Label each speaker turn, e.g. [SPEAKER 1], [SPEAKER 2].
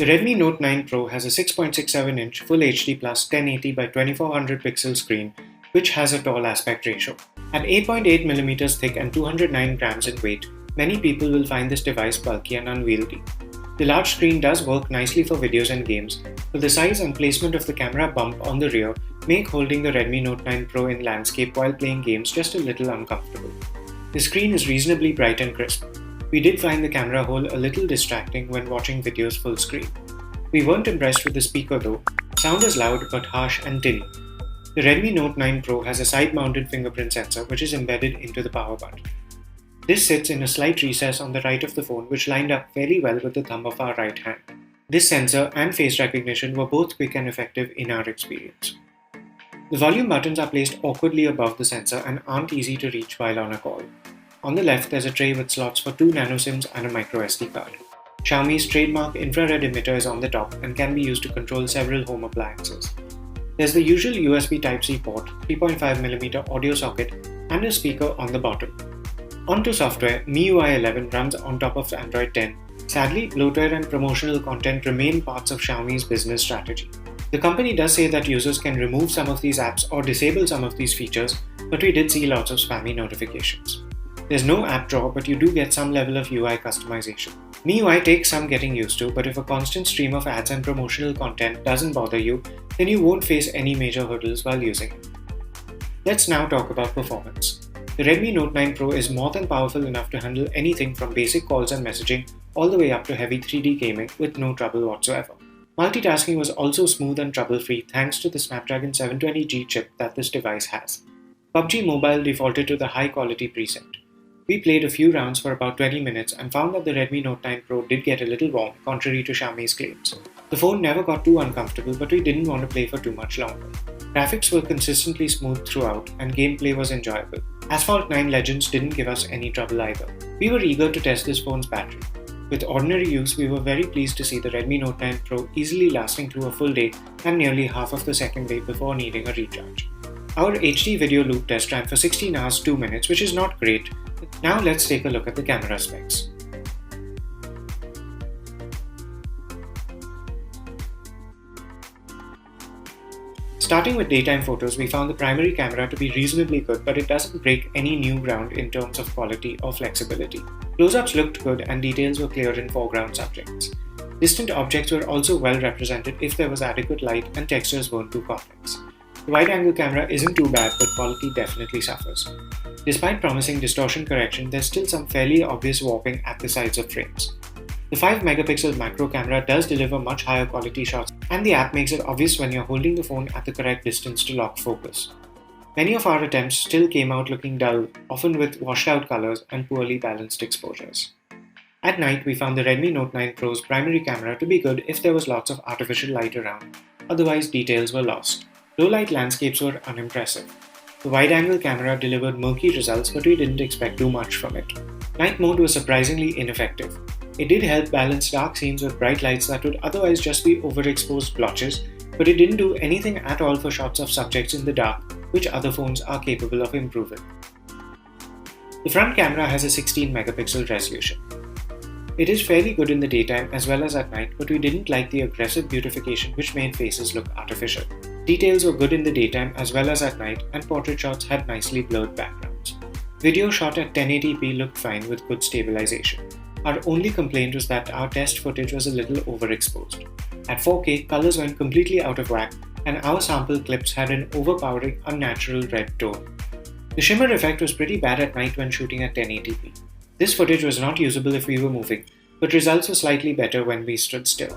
[SPEAKER 1] The Redmi Note 9 Pro has a 6.67-inch Full HD Plus 1080 by 2400 pixel screen, which has a tall aspect ratio. At 8.8mm thick and 209 grams in weight, many people will find this device bulky and unwieldy. The large screen does work nicely for videos and games, but the size and placement of the camera bump on the rear make holding the Redmi Note 9 Pro in landscape while playing games just a little uncomfortable. The screen is reasonably bright and crisp. We did find the camera hole a little distracting when watching videos full screen. We weren't impressed with the speaker though. Sound is loud but harsh and tinny. The Redmi Note 9 Pro has a side-mounted fingerprint sensor which is embedded into the power button. This sits in a slight recess on the right of the phone which lined up fairly well with the thumb of our right hand. This sensor and face recognition were both quick and effective in our experience. The volume buttons are placed awkwardly above the sensor and aren't easy to reach while on a call. On the left, there's a tray with slots for 2 nano SIMs and a microSD card. Xiaomi's trademark infrared emitter is on the top and can be used to control several home appliances. There's the usual USB Type-C port, 3.5mm audio socket, and a speaker on the bottom. Onto software, MIUI 11 runs on top of Android 10. Sadly, bloatware and promotional content remain parts of Xiaomi's business strategy. The company does say that users can remove some of these apps or disable some of these features, but we did see lots of spammy notifications. There's no app drawer, but you do get some level of UI customization. MIUI takes some getting used to, but if a constant stream of ads and promotional content doesn't bother you, then you won't face any major hurdles while using it. Let's now talk about performance. The Redmi Note 9 Pro is more than powerful enough to handle anything from basic calls and messaging all the way up to heavy 3D gaming with no trouble whatsoever. Multitasking was also smooth and trouble-free thanks to the Snapdragon 720G chip that this device has. PUBG Mobile defaulted to the high-quality preset. We played a few rounds for about 20 minutes and found that the Redmi Note 9 Pro did get a little warm, contrary to Xiaomi's claims. The phone never got too uncomfortable, but we didn't want to play for too much longer. Graphics were consistently smooth throughout, and gameplay was enjoyable. Asphalt 9 Legends didn't give us any trouble either. We were eager to test this phone's battery. With ordinary use, we were very pleased to see the Redmi Note 9 Pro easily lasting through a full day and nearly half of the second day before needing a recharge. Our HD video loop test ran for 16 hours 2 minutes, which is not great. Now let's take a look at the camera specs. Starting with daytime photos, we found the primary camera to be reasonably good, but it doesn't break any new ground in terms of quality or flexibility. Close-ups looked good and details were clear in foreground subjects. Distant objects were also well represented if there was adequate light and textures weren't too complex. The wide-angle camera isn't too bad, but quality definitely suffers. Despite promising distortion correction, there's still some fairly obvious warping at the sides of frames. The 5-megapixel macro camera does deliver much higher quality shots, and the app makes it obvious when you're holding the phone at the correct distance to lock focus. Many of our attempts still came out looking dull, often with washed out colors and poorly balanced exposures. At night, we found the Redmi Note 9 Pro's primary camera to be good if there was lots of artificial light around, otherwise details were lost. Low-light landscapes were unimpressive. The wide-angle camera delivered murky results, but we didn't expect too much from it. Night mode was surprisingly ineffective. It did help balance dark scenes with bright lights that would otherwise just be overexposed blotches, but it didn't do anything at all for shots of subjects in the dark, which other phones are capable of improving. The front camera has a 16-megapixel resolution. It is fairly good in the daytime as well as at night, but we didn't like the aggressive beautification which made faces look artificial. Details were good in the daytime as well as at night, and portrait shots had nicely blurred backgrounds. Video shot at 1080p looked fine with good stabilization. Our only complaint was that our test footage was a little overexposed. At 4K, colors went completely out of whack, and our sample clips had an overpowering, unnatural red tone. The shimmer effect was pretty bad at night when shooting at 1080p. This footage was not usable if we were moving, but results were slightly better when we stood still.